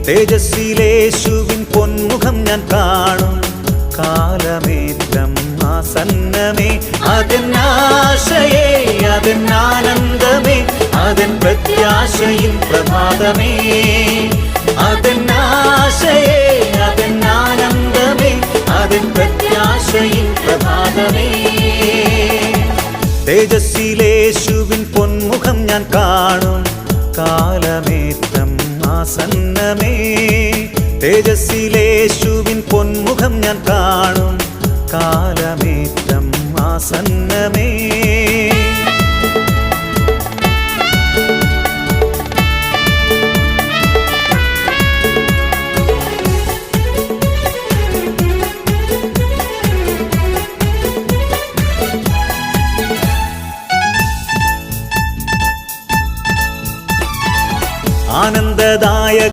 തേജസ്സിലേശുവിൻ പൊന്മുഖം ഞാൻ കാണും കാലമേറ്റം ആസന്നമേ. അതെന്നാശയേ അതെന്നാനന്ദമേ അതെൻ പ്രത്യാശയിൻ പ്രഭാതമേ. അതെന്നാശയേ അതെന്നാനന്ദമേ അതെൻ പ്രത്യാശയിൻ പ്രഭാതമേ. തേജസ്സിലേശുവിൻ പൊന്മുഖം ഞാൻ കാണും കാലമേറ്റം ആസന്നമേ. തേജസ്സിലേശുവിൻ പൊന്മുഖം ഞാൻ കാണും കാലമേറ്റം ആസന്നമേ.